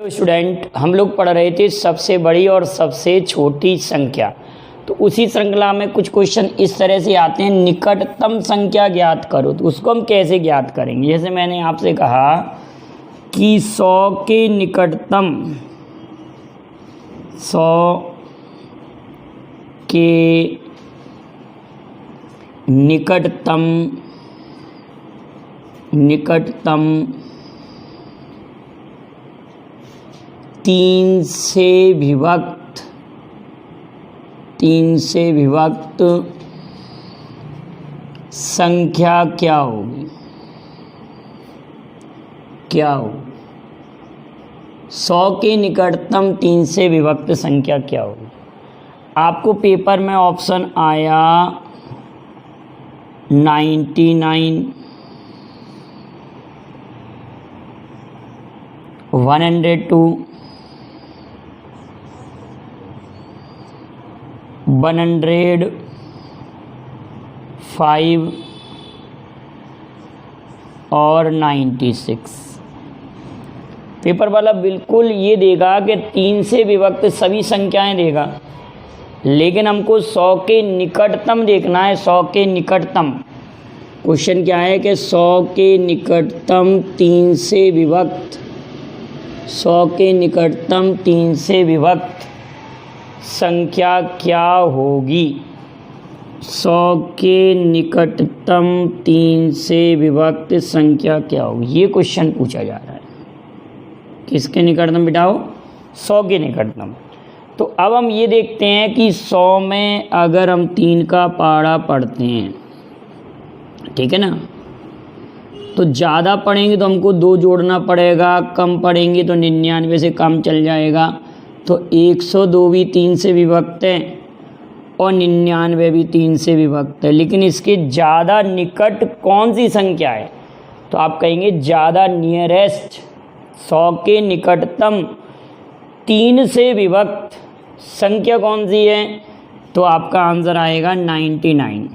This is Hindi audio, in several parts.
स्टूडेंट, हम लोग पढ़ रहे थे सबसे बड़ी और सबसे छोटी संख्या। तो उसी श्रृंखला में कुछ क्वेश्चन इस तरह से आते हैं, निकटतम संख्या ज्ञात करो। तो उसको हम कैसे ज्ञात करेंगे? जैसे मैंने आपसे कहा कि 100 के निकटतम 100 के निकटतम 3 से विभक्त संख्या क्या होगी? 100 के निकटतम 3 से विभक्त संख्या क्या होगी? आपको पेपर में ऑप्शन आया 99, 102, 105 और 96। पेपर वाला बिल्कुल ये देगा कि 3 से विभक्त सभी संख्याएं देगा, लेकिन हमको 100 के निकटतम देखना है। 100 के निकटतम क्वेश्चन क्या है कि 100 के निकटतम 3 से विभक्त 100 के निकटतम 3 से विभक्त संख्या क्या होगी? 100 के निकटतम 3 से विभक्त संख्या क्या होगी? ये क्वेश्चन पूछा जा रहा है। किसके निकटतम बिठाओ? 100 के निकटतम। तो अब हम ये देखते हैं कि 100 में अगर हम 3 का पहाड़ा पढ़ते हैं, ठीक है ना, तो ज़्यादा पढ़ेंगे तो हमको 2 जोड़ना पड़ेगा, कम पढ़ेंगे तो 99 से कम चल जाएगा। तो 102 भी 3 से विभक्त है और 99 भी 3 से विभक्त है, लेकिन इसके ज़्यादा निकट कौन सी संख्या है? तो आप कहेंगे ज़्यादा नियरेस्ट 100 के निकटतम 3 से विभक्त संख्या कौन सी है? तो आपका आंसर आएगा 99।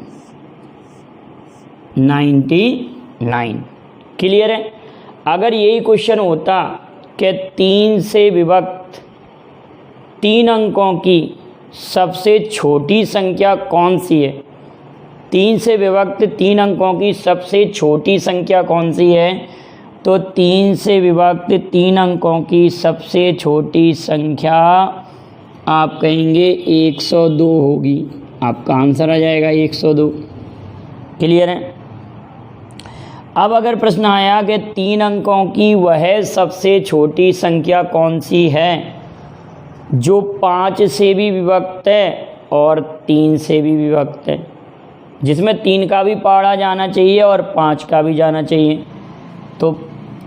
क्लियर है? अगर यही क्वेश्चन होता कि 3 से विभक्त 3 अंकों की सबसे छोटी संख्या कौन सी है? 3 से विभक्त 3 अंकों की सबसे छोटी संख्या कौन सी है? तो 3 से विभक्त 3 अंकों की सबसे छोटी संख्या आप कहेंगे 102 होगी। आपका आंसर आ जाएगा 102। क्लियर है? अब अगर प्रश्न आया कि 3 अंकों की वह सबसे छोटी संख्या कौन सी है जो 5 से भी विभक्त है और 3 से भी विभक्त है, जिसमें 3 का भी पहाड़ा जाना चाहिए और 5 का भी जाना चाहिए। तो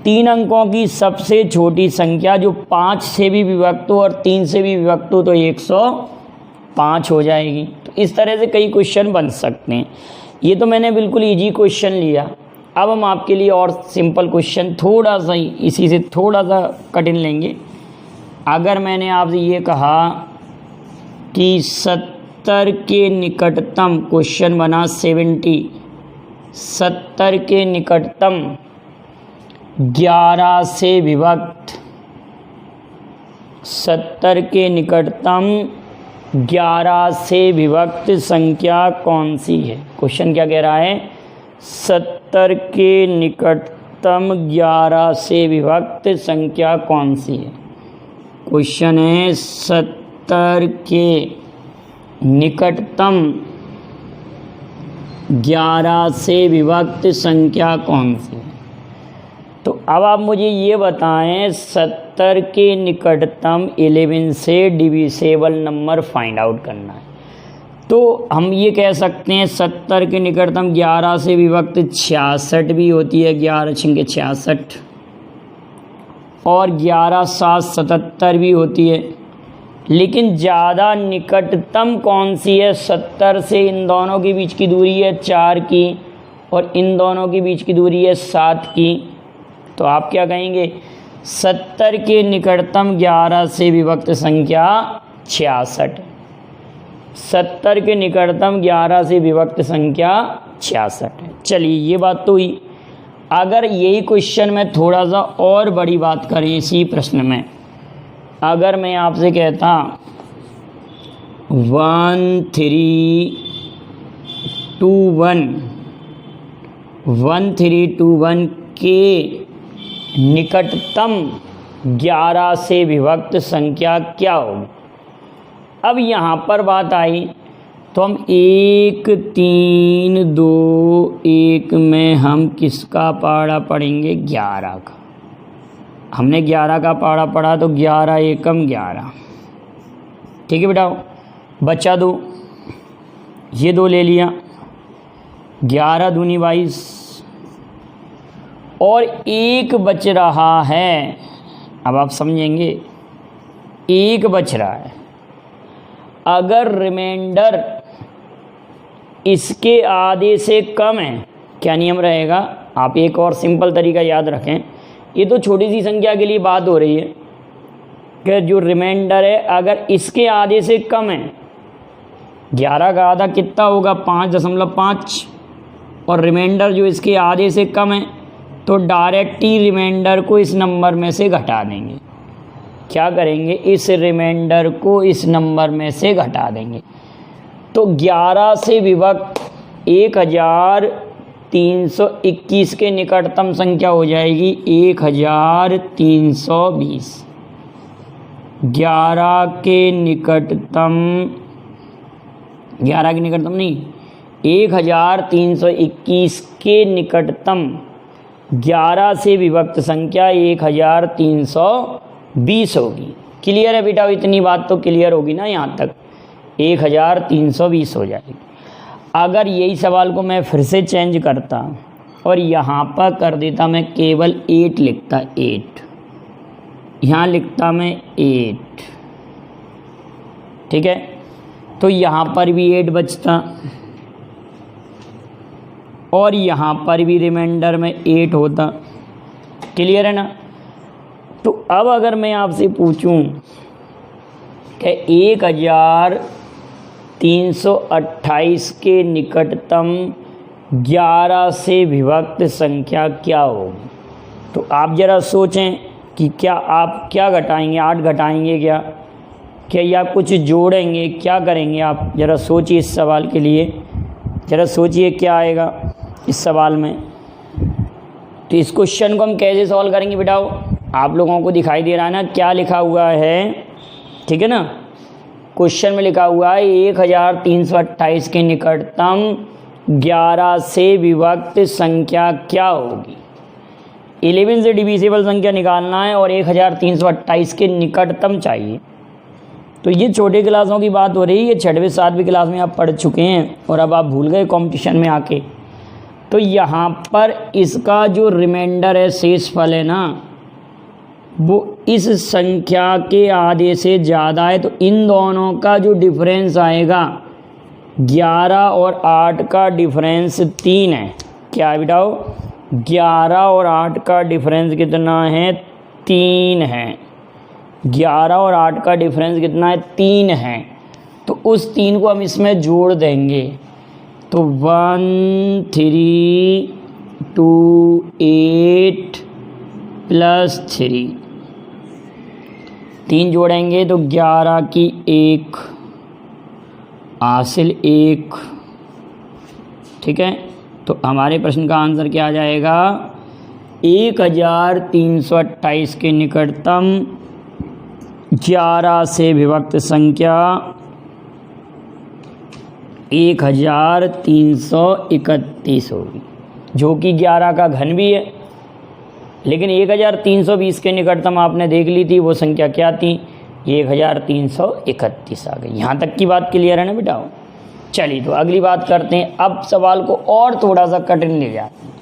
3 अंकों की सबसे छोटी संख्या जो 5 से भी विभक्त हो और 3 से भी विभक्त हो तो 105 हो जाएगी। तो इस तरह से कई क्वेश्चन बन सकते हैं। ये तो मैंने बिल्कुल इजी क्वेश्चन लिया। अब हम आपके लिए और सिंपल क्वेश्चन थोड़ा सा ही इसी से थोड़ा सा कठिन लेंगे। अगर मैंने आपसे ये कहा कि 70 के निकटतम, क्वेश्चन बना 70 के निकटतम 11 से विभक्त 70 के निकटतम 11 से विभक्त संख्या कौन सी है? क्वेश्चन क्या कह रहा है? 70 के निकटतम 11 से विभक्त संख्या कौन सी है? क्वेश्चन है 70 के निकटतम 11 से विभक्त संख्या कौन सी है? तो अब आप मुझे ये बताएं, 70 के निकटतम 11 से डिविसेबल नंबर फाइंड आउट करना है। तो हम ये कह सकते हैं 70 के निकटतम 11 से विभक्त 66 भी होती है, 11 छिंके 66, और 11 7 77 भी होती है। लेकिन ज़्यादा निकटतम कौन सी है? 70 से इन दोनों के बीच की दूरी है 4 की और इन दोनों के बीच की दूरी है 7 की। तो आप क्या कहेंगे? 70 के निकटतम 11 से विभक्त संख्या 66। 70 के निकटतम 11 से विभक्त संख्या 66 है। चलिए ये बात तो हुई। अगर यही क्वेश्चन में थोड़ा सा और बड़ी बात करें इसी प्रश्न में, अगर मैं आपसे कहता 1321 के निकटतम 11 से विभक्त संख्या क्या होगी। अब यहाँ पर बात आई तो हम 1, 3, 2, 1 में हम किसका पहाड़ा पढ़ेंगे, 11 का। हमने 11 का पहाड़ा पढ़ा तो 11 एकम 11, ठीक है बेटा। बच्चा 2, ये 2 ले लिया, 11 दूनी 22 और 1 बच रहा है। अब आप समझेंगे 1 बच रहा है। अगर रिमाइंडर इसके आधे से कम है, क्या नियम रहेगा। आप एक और सिंपल तरीका याद रखें, ये तो छोटी सी संख्या के लिए बात हो रही है कि जो रिमाइंडर है अगर इसके आधे से कम है, 11 का आधा कितना होगा 5.5 और रिमाइंडर जो इसके आधे से कम है तो डायरेक्ट ही रिमाइंडर को इस नंबर में से घटा देंगे। क्या करेंगे, इस रिमाइंडर को इस नंबर में से घटा देंगे। तो 11 से विभक्त 1321 के निकटतम संख्या हो जाएगी 1320। 11 के निकटतम नहीं, 1321 के निकटतम 11 से विभक्त संख्या 1320 होगी। क्लियर है बेटा, इतनी बात तो क्लियर होगी ना, यहाँ तक 1320 हो जाएगी। अगर यही सवाल को मैं फिर से चेंज करता और यहाँ पर कर देता मैं केवल 8 लिखता, 8 यहाँ लिखता मैं 8, ठीक है। तो यहाँ पर भी 8 बचता और यहाँ पर भी रिमाइंडर में 8 होता। क्लियर है ना। तो अब अगर मैं आपसे पूछूं कि 1328 के निकटतम 11 से विभक्त संख्या क्या होगी, तो आप ज़रा सोचें कि क्या आप क्या घटाएंगे, 8 घटाएंगे क्या या कुछ जोड़ेंगे, क्या करेंगे आप ज़रा सोचिए। इस सवाल के लिए ज़रा सोचिए क्या आएगा इस सवाल में। तो इस क्वेश्चन को हम कैसे सॉल्व करेंगे बेटाओ, आप लोगों को दिखाई दे रहा है ना क्या लिखा हुआ है, ठीक है ना। क्वेश्चन में लिखा हुआ है 1328 के निकटतम 11 से विभक्त संख्या क्या होगी। 11 से डिविजिबल संख्या निकालना है और 1328 के निकटतम चाहिए। तो ये छोटे क्लासों की बात हो रही है, ये 6वीं 7वीं क्लास में आप पढ़ चुके हैं और अब आप भूल गए कंपटीशन में आके। तो यहाँ पर इसका जो रिमाइंडर है, शेषफल है ना, वो इस संख्या के आधे से ज़्यादा है। तो इन दोनों का जो डिफरेंस आएगा 11 और 8 का डिफरेंस 3 है। क्या है बेटाओ, 11 और 8 का डिफरेंस कितना है, 3 है। 11 और 8 का डिफरेंस कितना है, 3 है। तो उस 3 को हम इसमें जोड़ देंगे तो 1328 प्लस 3, 3 जोड़ेंगे तो 11 की 1 हासिल 1, ठीक है। तो हमारे प्रश्न का आंसर क्या आ जाएगा, 1328 के निकटतम 11 से विभक्त संख्या 1331 होगी, जो कि 11 का घन भी है। लेकिन 1320 के निकटतम आपने देख ली थी, वो संख्या क्या थी, 1331 आ गई। यहाँ तक की बात क्लियर है ना बेटा। चलिए तो अगली बात करते हैं। अब सवाल को और थोड़ा सा कठिन ले जाते हैं।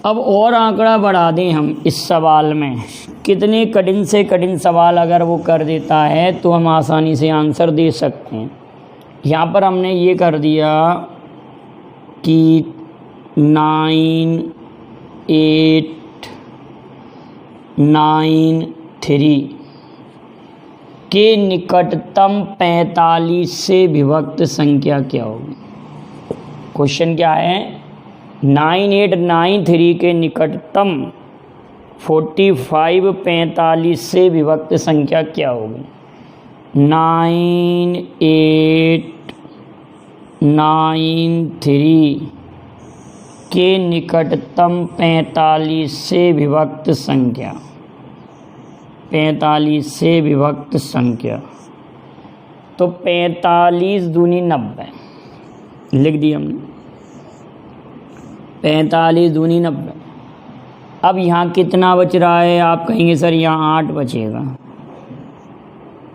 अब और आंकड़ा बढ़ा दें हम इस सवाल में। कितने कठिन से कठिन सवाल अगर वो कर देता है तो हम आसानी से आंसर दे सकते हैं। यहाँ पर हमने ये कर दिया कि 9893 के निकटतम 45 से विभक्त संख्या क्या होगी। क्वेश्चन क्या है, 9893 के निकटतम 45 45 से विभक्त संख्या क्या होगी? 9893 के निकटतम 45 से विभक्त संख्या, 45 से विभक्त संख्या, तो 45 दूनी 90 लिख दिया हमने, 45 दूनी 90। अब यहाँ कितना बच रहा है? आप कहेंगे सर यहाँ 8 बचेगा,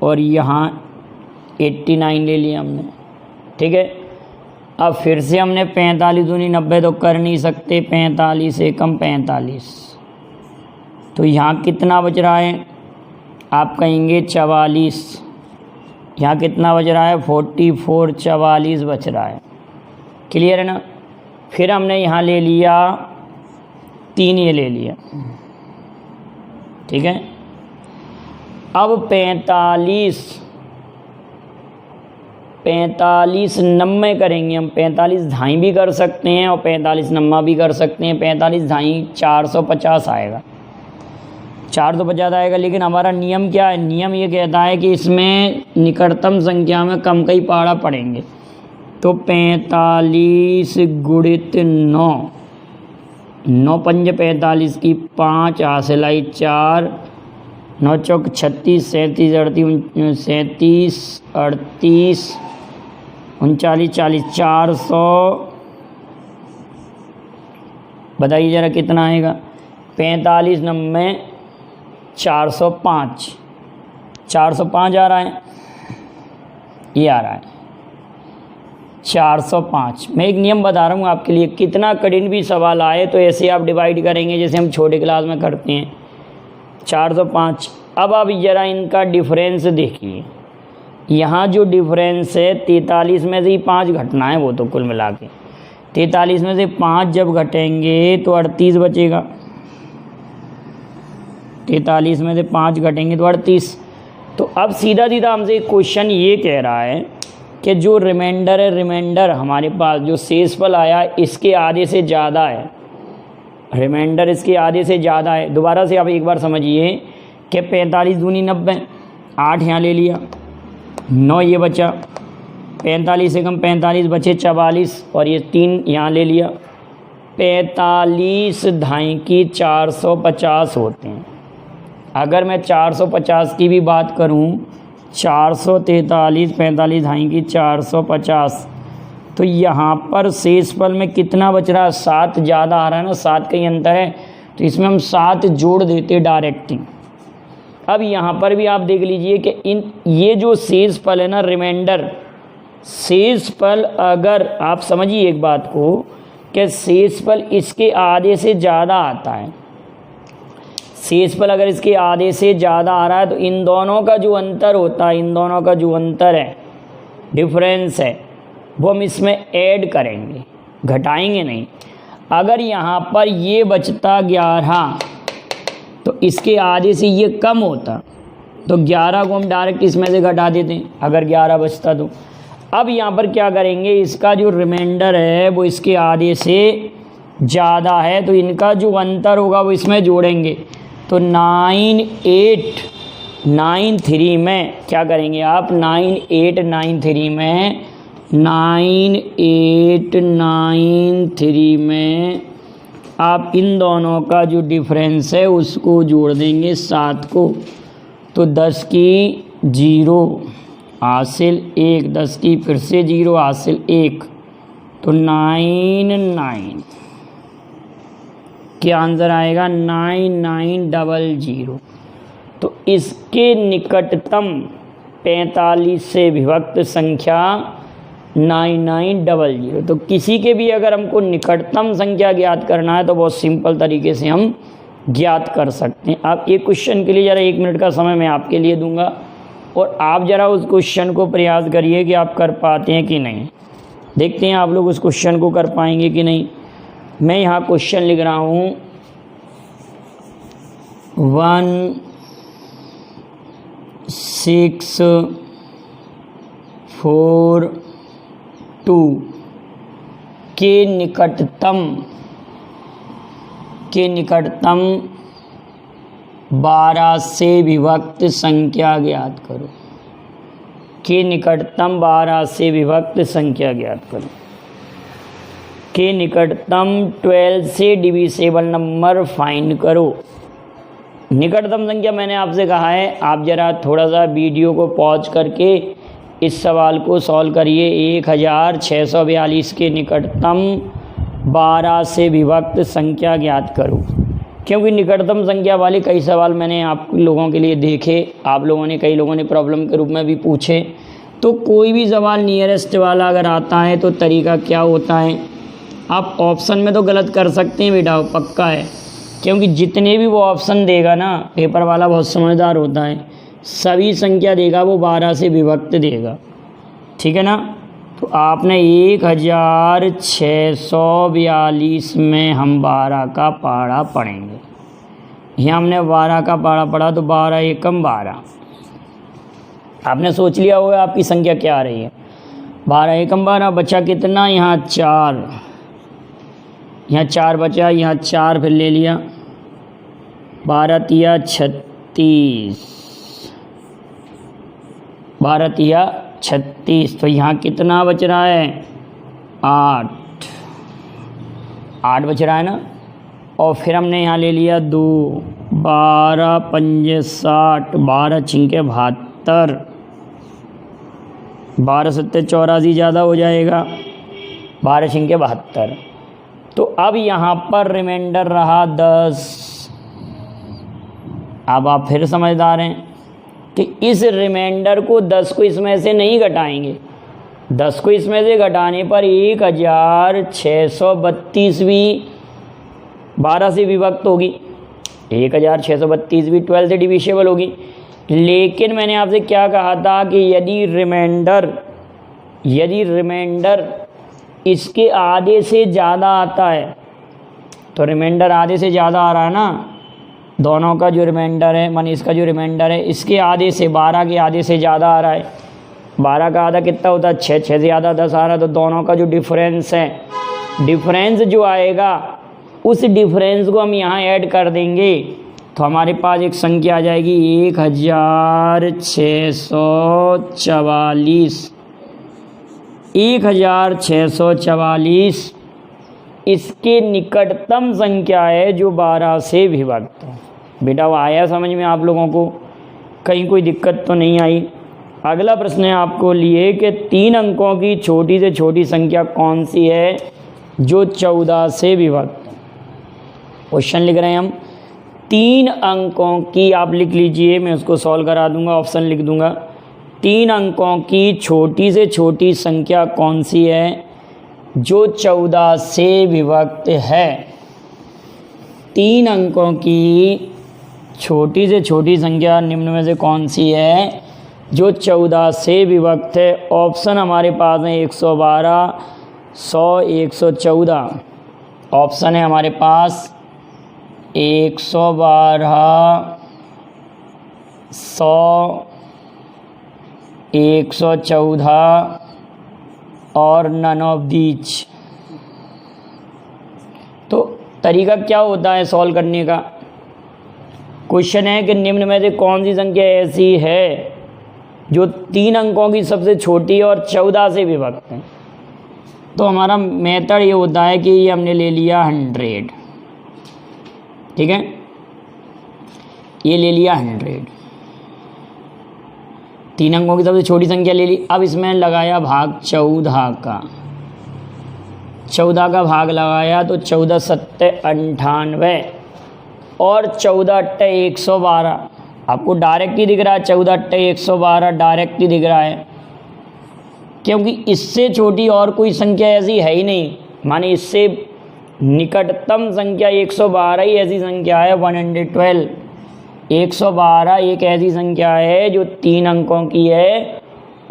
और यहाँ 89 ले लिया हमने, ठीक है। अब फिर से हमने 45 दूनी 90 तो कर नहीं सकते, 45 से कम 45, तो यहाँ कितना बच रहा है? आप कहेंगे 44, यहाँ कितना बच रहा है? 44, 44 बच रहा है। क्लियर है ना? फिर हमने यहाँ ले लिया 3, ये ले लिया, ठीक है। अब 45 90 करेंगे हम, 45 ढाई भी कर सकते हैं और 45 नम्मा भी कर सकते हैं। 45 ढाई 450 आएगा, 450 आएगा। लेकिन हमारा नियम क्या है? नियम ये कहता है कि इसमें निकटतम संख्या में कम का ही पहाड़ा पड़ेंगे। तो 45 गुणित 9, 9 पंज 45 की 5 हासिल आई 4, 9 चौक 36, 37 38 39 40, 400। बताइए ज़रा कितना आएगा? 45 90 405, 405 आ रहा है, ये आ रहा है 405। मैं एक नियम बता रहा हूँ आपके लिए, कितना कठिन भी सवाल आए तो ऐसे आप डिवाइड करेंगे जैसे हम छोटे क्लास में करते हैं। 405। अब आप ज़रा इनका डिफरेंस देखिए, यहाँ जो डिफरेंस है 43 में से ही 5 घटना है, वो तो कुल मिला के 43 में से 5 जब घटेंगे तो 38 बचेगा। 43 में से 5 घटेंगे तो 38। तो अब सीधा सीधा हमसे क्वेश्चन ये कह रहा है कि जो रिमाइंडर है, रिमाइंडर हमारे पास जो शेषफल आया इसके आधे से ज़्यादा है, रिमाइंडर इसके आधे से ज़्यादा है। दोबारा से आप एक बार समझिए कि 45 दूनी 90, 8 यहाँ ले लिया, 9 ये बचा, 45 से कम 45 बचे 44, और ये 3 यहाँ ले लिया। 45 ढाई की 450 होते हैं। अगर मैं 450 की भी बात करूं, 443, 45 ढाई की 450, तो यहाँ पर शेषफल में कितना बच रहा है? 7 ज़्यादा आ रहा है ना, 7 का ही अंतर है, तो इसमें हम 7 जोड़ देते डायरेक्ट ही। अब यहाँ पर भी आप देख लीजिए कि ये जो शेषफल है ना, रिमाइंडर शेषफल, अगर आप समझिए एक बात को कि शेषफल इसके आधे से ज़्यादा आता है, शेषफल अगर इसके आधे से ज़्यादा आ रहा है तो इन दोनों का जो अंतर होता है, इन दोनों का जो अंतर है, डिफरेंस है, वो हम इसमें ऐड करेंगे, घटाएंगे नहीं। अगर यहाँ पर ये बचता 11 तो इसके आधे से ये कम होता, तो 11 को हम डायरेक्ट इसमें से घटा देते हैं अगर 11 बचता तो। अब यहाँ पर क्या करेंगे, इसका जो रिमाइंडर है वो इसके आधे से ज़्यादा है, तो इनका जो अंतर होगा वो इसमें जोड़ेंगे। तो 9893 में क्या करेंगे आप? 9893 में 9893 में आप इन दोनों का जो डिफरेंस है उसको जोड़ देंगे 7 को। तो 10 की 0 हासिल 1, 10 की फिर से 0 हासिल 1, तो 99 क्या आंसर आएगा? 9900। तो इसके निकटतम 45 से विभक्त संख्या 9900। तो किसी के भी अगर हमको निकटतम संख्या ज्ञात करना है तो बहुत सिंपल तरीके से हम ज्ञात कर सकते हैं। आप एक क्वेश्चन के लिए ज़रा 1 मिनट का समय मैं आपके लिए दूंगा, और आप ज़रा उस क्वेश्चन को प्रयास करिए कि आप कर पाते हैं कि नहीं। देखते हैं आप लोग उस क्वेश्चन को कर पाएंगे कि नहीं। मैं यहाँ क्वेश्चन लिख रहा हूँ 1642 के निकटतम 12 से विभक्त संख्या ज्ञात करो। के निकटतम 12 से विभक्त संख्या ज्ञात करो। के निकटतम 12 से डिविसेबल नंबर फाइंड करो। निकटतम संख्या मैंने आपसे कहा है, आप ज़रा थोड़ा सा वीडियो को पॉज करके इस सवाल को सॉल्व करिए। 1642 के निकटतम 12 से विभक्त संख्या ज्ञात करो। क्योंकि निकटतम संख्या वाले कई सवाल मैंने आप लोगों के लिए देखे, आप लोगों ने कई लोगों ने प्रॉब्लम के रूप में भी पूछे। तो कोई भी सवाल नियरेस्ट वाला अगर आता है तो तरीका क्या होता है, आप ऑप्शन में तो गलत कर सकते हैं बेटा, पक्का है, क्योंकि जितने भी वो ऑप्शन देगा ना, पेपर वाला बहुत समझदार होता है, सभी संख्या देगा वो 12 से विभक्त देगा। ठीक है ना। तो आपने 1642 में हम 12 का पहाड़ा पढ़ेंगे। यहाँ हमने 12 का पहाड़ा पढ़ा तो 12 एकम 12। आपने सोच लिया होगा आपकी संख्या क्या आ रही है। 12 एकम 12 बचा कितना, यहाँ 4, यहाँ 4 बचा, यहाँ 4 फिर ले लिया, 12 तिया 36, 12 तिया 36। तो यहाँ कितना बच रहा है, 8 बच रहा है ना। और फिर हमने यहाँ ले लिया 2, 12 पंजे 60, 12 छिंके 72, 12 सत्ते 84 ज़्यादा हो जाएगा, 12 छिंके 72। तो अब यहाँ पर रिमाइंडर रहा 10। अब आप फिर समझदार हैं कि इस रिमाइंडर को 10 को इसमें से नहीं घटाएंगे। 10 को इसमें से घटाने पर 1632 भी 12 से विभक्त होगी, 1632 भी 12 से डिविसेबल होगी। लेकिन मैंने आपसे क्या कहा था कि यदि रिमाइंडर इसके आधे से ज़्यादा आता है, तो रिमाइंडर आधे से ज़्यादा आ रहा है ना, दोनों का जो रिमाइंडर है माने इसका जो रिमाइंडर है इसके आधे से 12 के आधे से ज़्यादा आ रहा है। 12 का आधा कितना होता है, 6 से ज़्यादा 10 आ रहा है। तो दोनों का जो डिफरेंस है, डिफरेंस जो आएगा उस डिफरेंस को हम यहाँ ऐड कर देंगे तो हमारे पास एक संख्या आ जाएगी 1644। 1644 इसके निकटतम संख्या है जो 12 से विभक्त है। बेटा वो आया समझ में आप लोगों को, कहीं कोई दिक्कत तो नहीं आई। अगला प्रश्न है आपको लिए कि 3 अंकों की छोटी से छोटी संख्या कौन सी है जो 14 से विभक्त। क्वेश्चन लिख रहे हैं हम, 3 अंकों की, आप लिख लीजिए, मैं उसको सॉल्व करा दूंगा, ऑप्शन लिख दूंगा। 3 अंकों की छोटी से छोटी संख्या कौन सी है जो 14 से विभक्त है। 3 अंकों की छोटी से छोटी संख्या निम्न में से कौन सी है जो 14 से विभक्त है। ऑप्शन हमारे पास है 112, 100, 114। ऑप्शन है हमारे पास 112, 100, 114 और नन ऑफ दीज। तो तरीका क्या होता है सॉल्व करने का। क्वेश्चन है कि निम्न में से कौन सी संख्या ऐसी है जो 3 अंकों की सबसे छोटी और 14 से विभक्त है। तो हमारा मेथड ये होता है कि ये हमने ले लिया 100, ठीक है, ये ले लिया 100, 3 अंकों की सबसे छोटी संख्या ले ली। अब इसमें लगाया भाग 14 का, 14 का भाग लगाया तो 14 सत्ते 98 और 14 अट्टे 112। आपको डायरेक्ट ही दिख रहा है, 14 अट्टे 112 डायरेक्ट ही दिख रहा है, क्योंकि इससे छोटी और कोई संख्या ऐसी है ही नहीं। माने इससे निकटतम संख्या 112 ही ऐसी संख्या है, 112। 112 एक ऐसी संख्या है जो 3 अंकों की है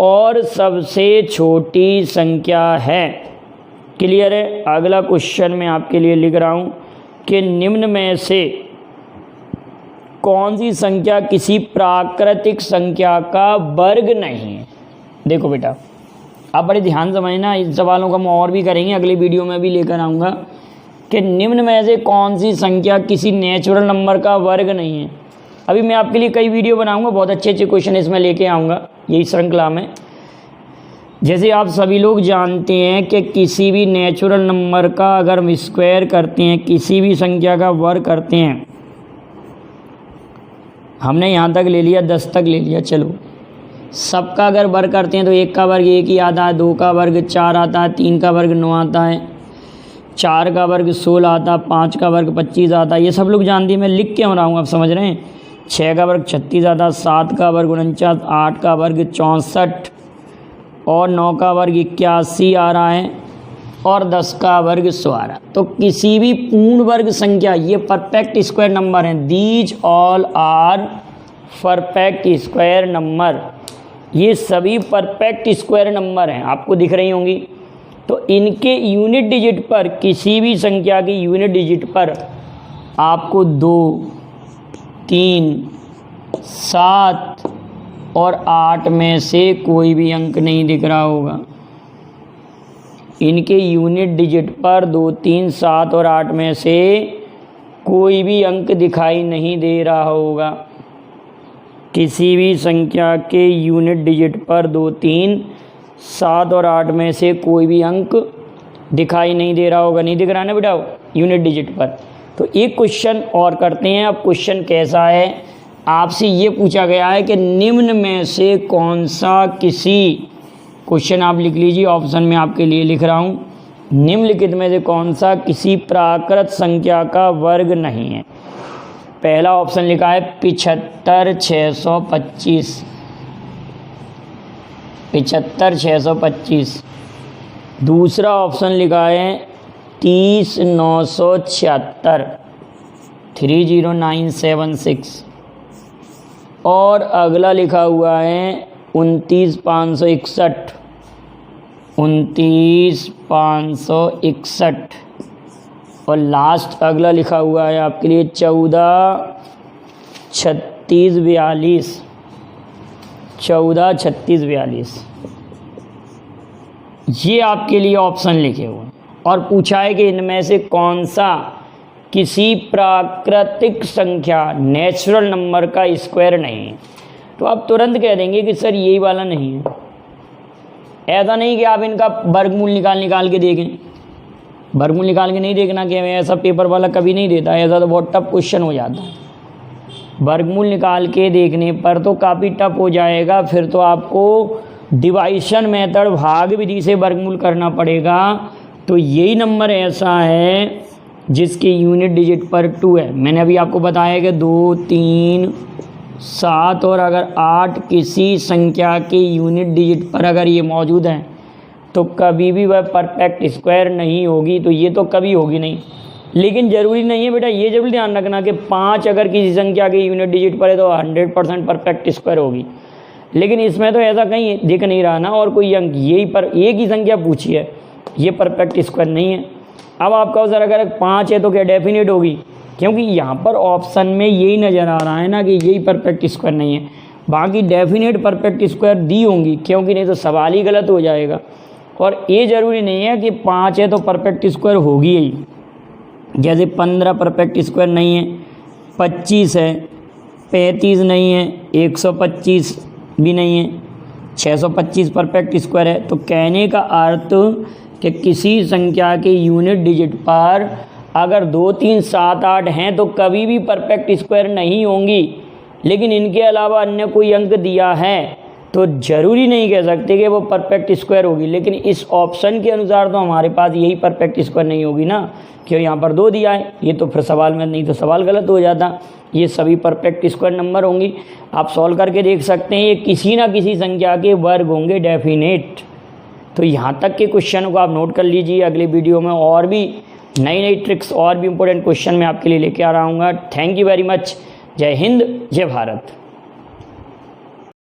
और सबसे छोटी संख्या है। क्लियर है। अगला क्वेश्चन मैं आपके लिए लिख रहा हूँ कि निम्न में से कौन सी संख्या किसी प्राकृतिक संख्या का वर्ग नहीं है। देखो बेटा, आप बड़े ध्यान समझना, इन सवालों का हम और भी करेंगे, अगली वीडियो में भी लेकर आऊँगा कि निम्न में से कौन सी संख्या किसी नेचुरल नंबर का वर्ग नहीं है। अभी मैं आपके लिए कई वीडियो बनाऊंगा, बहुत अच्छे अच्छे क्वेश्चन इसमें लेके आऊँगा यही श्रृंखला में। जैसे आप सभी लोग जानते हैं कि किसी भी नेचुरल नंबर का अगर हम स्क्वायर करते हैं, किसी भी संख्या का वर्ग करते हैं, हमने यहाँ तक ले लिया 10 तक ले लिया, चलो सबका अगर वर्ग करते हैं तो 1 का वर्ग 1 ही आता है, 2 का वर्ग 4 आता है, 3 का वर्ग 9 आता है, 4 का वर्ग 16 आता है, 5 का वर्ग 25 आता है, ये सब लोग जानते हैं। मैं लिख के रहा हूँ, आप समझ रहे हैं। 6 का वर्ग 36 आता है, 7 का वर्ग 49, 8 का वर्ग 64 और 9 का वर्ग 81 आ रहा है और 10 का वर्ग 100 आ रहा है। तो किसी भी पूर्ण वर्ग संख्या, ये परफेक्ट स्क्वायर नंबर हैं, these all are perfect square number, ये सभी परफेक्ट स्क्वायर नंबर हैं, आपको दिख रही होंगी। तो इनके यूनिट डिजिट पर, किसी भी संख्या की यूनिट डिजिट पर आपको 2, 3, 7 और 8 में से कोई भी अंक नहीं दिख रहा होगा। इनके यूनिट डिजिट पर 2, 3, 7 और 8 में से कोई भी अंक दिखाई नहीं दे रहा होगा। किसी भी संख्या के यूनिट डिजिट पर 2, 3, 7 और 8 में से कोई भी अंक दिखाई नहीं दे रहा होगा। नहीं दिख रहा ना बेटा यूनिट डिजिट पर। तो एक क्वेश्चन और करते हैं। अब क्वेश्चन कैसा है, आपसे ये पूछा गया है कि निम्न में से कौन सा किसी, क्वेश्चन आप लिख लीजिए, ऑप्शन में आपके लिए लिख रहा हूँ, निम्नलिखित में से कौन सा किसी प्राकृत संख्या का वर्ग नहीं है। पहला ऑप्शन लिखा है 75,625, 75,625। दूसरा ऑप्शन लिखा है 30,976, 30976। और अगला लिखा हुआ है 29,561, 29,561। और लास्ट अगला लिखा हुआ है आपके लिए 14,36,42, 14,36,42। ये आपके लिए ऑप्शन लिखे हुए हैं और पूछा है कि इनमें से कौन सा किसी प्राकृतिक संख्या, नेचुरल नंबर का स्क्वायर नहीं है। तो आप तुरंत कह देंगे कि सर यही वाला नहीं है। ऐसा नहीं कि आप इनका वर्गमूल निकाल के देखें, वर्गमूल निकाल के नहीं देखना कि हमें ऐसा पेपर वाला कभी नहीं देता, ऐसा तो बहुत टफ क्वेश्चन हो जाता है। वर्गमूल निकाल के देखने पर तो काफ़ी टफ हो जाएगा, फिर तो आपको डिवाइशन मेथड, भाग विधि से वर्गमूल करना पड़ेगा। तो यही नंबर ऐसा है जिसके यूनिट डिजिट पर 2 है। मैंने अभी आपको बताया कि 2, 3, 7 और अगर 8 किसी संख्या के यूनिट डिजिट पर अगर ये मौजूद हैं तो कभी भी वह परफेक्ट स्क्वायर नहीं होगी। तो ये तो कभी होगी नहीं। लेकिन ज़रूरी नहीं है बेटा, ये जरूर ध्यान रखना कि 5 अगर किसी संख्या के यूनिट डिजिट पर है तो 100% परफेक्ट स्क्वायर होगी। लेकिन इसमें तो ऐसा कहीं दिख नहीं रहा ना, और कोई अंक यही पर एक ही संख्या पूछी है, ये परफेक्ट स्क्वायर नहीं है। अब आपका सर अगर 5 है तो क्या डेफिनेट होगी, क्योंकि यहाँ पर ऑप्शन में यही नज़र आ रहा है ना कि यही परफेक्ट स्क्वायर नहीं है। बाकी डेफिनेट परफेक्ट स्क्वायर दी होंगी, क्योंकि नहीं तो सवाल ही गलत हो जाएगा। और ये ज़रूरी नहीं है कि 5 है तो परफेक्ट स्क्वायर होगी ही। जैसे 15 परफेक्ट स्क्वायर नहीं है, 25 है, 35 नहीं है, 125 भी नहीं है, 625 परफेक्ट स्क्वायर है। तो कहने का अर्थ कि किसी संख्या के यूनिट डिजिट पर अगर 2, 3, 7, 8 हैं तो कभी भी परफेक्ट स्क्वायर नहीं होंगी। लेकिन इनके अलावा अन्य कोई अंक दिया है तो ज़रूरी नहीं कह सकते कि वो परफेक्ट स्क्वायर होगी। लेकिन इस ऑप्शन के अनुसार तो हमारे पास यही परफेक्ट स्क्वायर नहीं होगी ना, क्यों यहाँ पर 2 दिया है। ये तो फिर सवाल में नहीं तो सवाल गलत हो जाता। ये सभी परफेक्ट स्क्वायर नंबर होंगी। आप सॉल्व करके देख सकते हैं, ये किसी ना किसी संख्या के वर्ग होंगे डेफिनेट। तो यहाँ तक के क्वेश्चन को आप नोट कर लीजिए। अगले वीडियो में और भी नई नई ट्रिक्स और भी इंपॉर्टेंट क्वेश्चन मैं आपके लिए लेके आ रहा हूँ। Thank you very much. जय हिंद, जय भारत।